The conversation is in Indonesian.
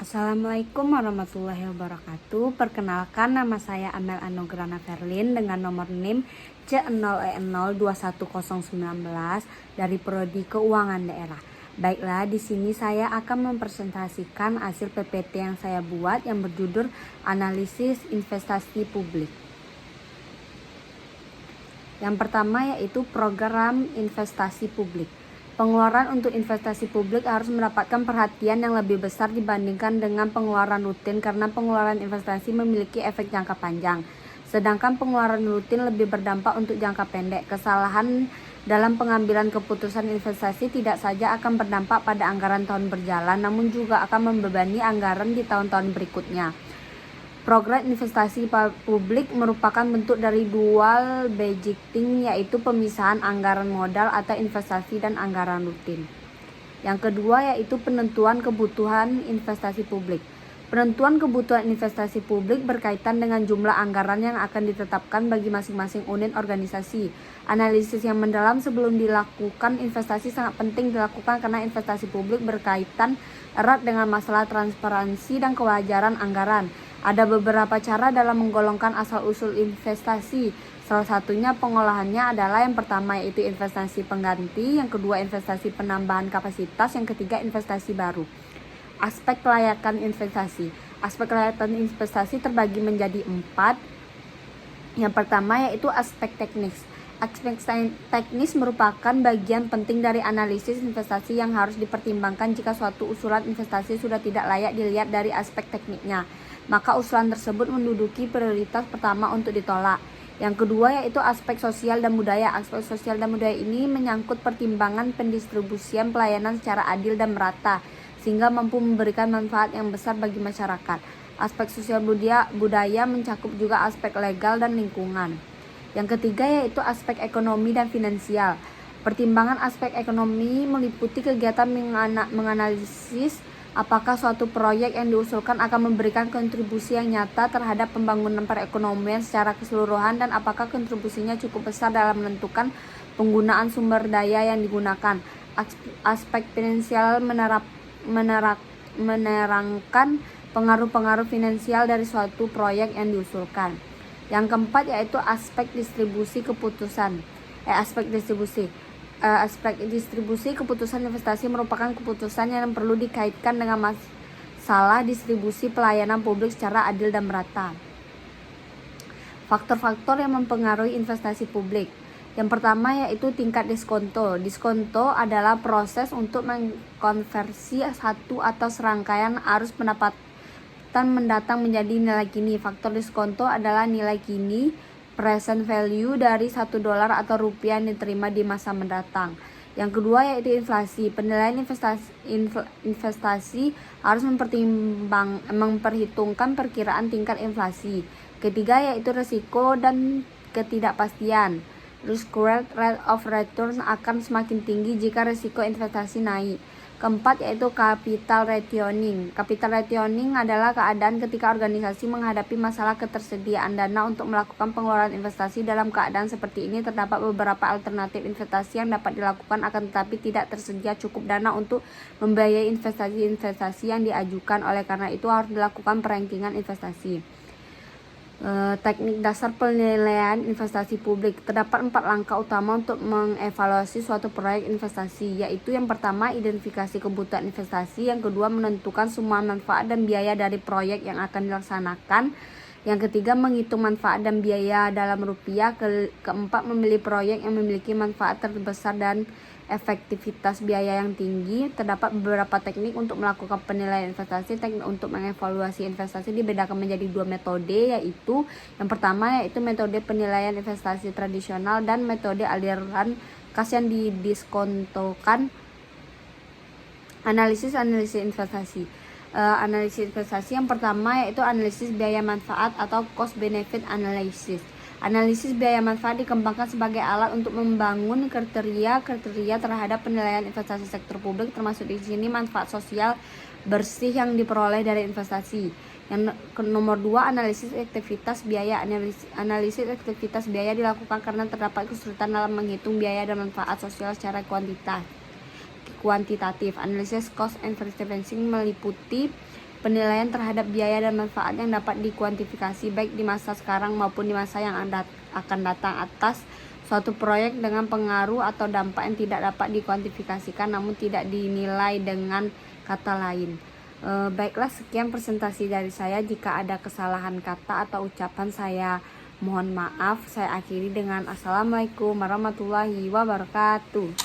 Assalamualaikum warahmatullahi wabarakatuh. Perkenalkan, nama saya Amel Anograna Verlin dengan nomor NIM C0E021019 dari Prodi Keuangan Daerah. Baiklah, di sini saya akan mempresentasikan hasil PPT yang saya buat yang berjudul Analisis Investasi Publik. Yang pertama yaitu program investasi publik. Pengeluaran untuk investasi publik harus mendapatkan perhatian yang lebih besar dibandingkan dengan pengeluaran rutin karena pengeluaran investasi memiliki efek jangka panjang. Sedangkan pengeluaran rutin lebih berdampak untuk jangka pendek. Kesalahan dalam pengambilan keputusan investasi tidak saja akan berdampak pada anggaran tahun berjalan, namun juga akan membebani anggaran di tahun-tahun berikutnya. Program investasi publik merupakan bentuk dari dual budgeting, yaitu pemisahan anggaran modal atau investasi dan anggaran rutin. Yang kedua yaitu penentuan kebutuhan investasi publik. Penentuan kebutuhan investasi publik berkaitan dengan jumlah anggaran yang akan ditetapkan bagi masing-masing unit organisasi. Analisis yang mendalam sebelum dilakukan investasi sangat penting dilakukan karena investasi publik berkaitan erat dengan masalah transparansi dan kewajaran anggaran. Ada beberapa cara dalam menggolongkan asal-usul investasi. Salah satunya pengolahannya adalah yang pertama yaitu investasi pengganti, yang kedua investasi penambahan kapasitas, yang ketiga investasi baru. Aspek kelayakan investasi. Aspek kelayakan investasi terbagi menjadi 4. Yang pertama yaitu aspek teknis. Aspek teknis merupakan bagian penting dari analisis investasi yang harus dipertimbangkan jika suatu usulan investasi sudah tidak layak dilihat dari aspek tekniknya. Maka usulan tersebut menduduki prioritas pertama untuk ditolak. Yang kedua yaitu aspek sosial dan budaya. Aspek sosial dan budaya ini menyangkut pertimbangan pendistribusian pelayanan secara adil dan merata, sehingga mampu memberikan manfaat yang besar bagi masyarakat. Aspek sosial budaya mencakup juga aspek legal dan lingkungan. Yang ketiga yaitu aspek ekonomi dan finansial. Pertimbangan aspek ekonomi meliputi kegiatan menganalisis apakah suatu proyek yang diusulkan akan memberikan kontribusi yang nyata terhadap pembangunan perekonomian secara keseluruhan dan apakah kontribusinya cukup besar dalam menentukan penggunaan sumber daya yang digunakan. Aspek finansial menerangkan pengaruh-pengaruh finansial dari suatu proyek yang diusulkan. Yang keempat yaitu aspek distribusi keputusan. Aspek distribusi keputusan investasi merupakan keputusan yang perlu dikaitkan dengan masalah distribusi pelayanan publik secara adil dan merata. Faktor-faktor yang mempengaruhi investasi publik. Yang pertama yaitu tingkat diskonto. Diskonto adalah proses untuk mengkonversi satu atau serangkaian arus pendapatan mendatang menjadi nilai kini. Faktor diskonto adalah nilai kini present value dari $1 atau rupiah yang diterima di masa mendatang. Yang kedua yaitu inflasi. Penilaian investasi harus memperhitungkan perkiraan tingkat inflasi. Ketiga yaitu risiko dan ketidakpastian. Risk rate of return akan semakin tinggi jika risiko investasi naik. Keempat yaitu capital rationing. Capital rationing adalah keadaan ketika organisasi menghadapi masalah ketersediaan dana untuk melakukan pengeluaran investasi. Dalam keadaan seperti ini terdapat beberapa alternatif investasi yang dapat dilakukan, akan tetapi tidak tersedia cukup dana untuk membiayai investasi-investasi yang diajukan. Oleh karena itu harus dilakukan perankingan investasi. Teknik dasar penilaian investasi publik. Terdapat 4 langkah utama untuk mengevaluasi suatu proyek investasi, yaitu yang pertama identifikasi kebutuhan investasi, yang kedua menentukan semua manfaat dan biaya dari proyek yang akan dilaksanakan, yang ketiga menghitung manfaat dan biaya dalam rupiah, keempat memilih proyek yang memiliki manfaat terbesar dan efektivitas biaya yang tinggi. Terdapat beberapa teknik untuk melakukan penilaian investasi. Teknik untuk mengevaluasi investasi dibedakan menjadi 2 metode, yaitu yang pertama yaitu metode penilaian investasi tradisional dan metode aliran kas yang didiskontokan. Analisis investasi. Analisis investasi yang pertama yaitu analisis biaya manfaat atau cost benefit analysis. Analisis biaya manfaat dikembangkan sebagai alat untuk membangun kriteria terhadap penilaian investasi sektor publik, termasuk di sini manfaat sosial bersih yang diperoleh dari investasi. Yang nomor 2 analisis efektivitas biaya. Analisis efektivitas biaya dilakukan karena terdapat kesulitan dalam menghitung biaya dan manfaat sosial secara kuantitatif. Analisis cost and effectiveness meliputi penilaian terhadap biaya dan manfaat yang dapat dikuantifikasi baik di masa sekarang maupun di masa yang akan datang atas suatu proyek dengan pengaruh atau dampak yang tidak dapat dikuantifikasikan namun tidak dinilai dengan kata lain. Baiklah, sekian presentasi dari saya. Jika ada kesalahan kata atau ucapan saya mohon maaf. Saya akhiri dengan Assalamualaikum warahmatullahi wabarakatuh.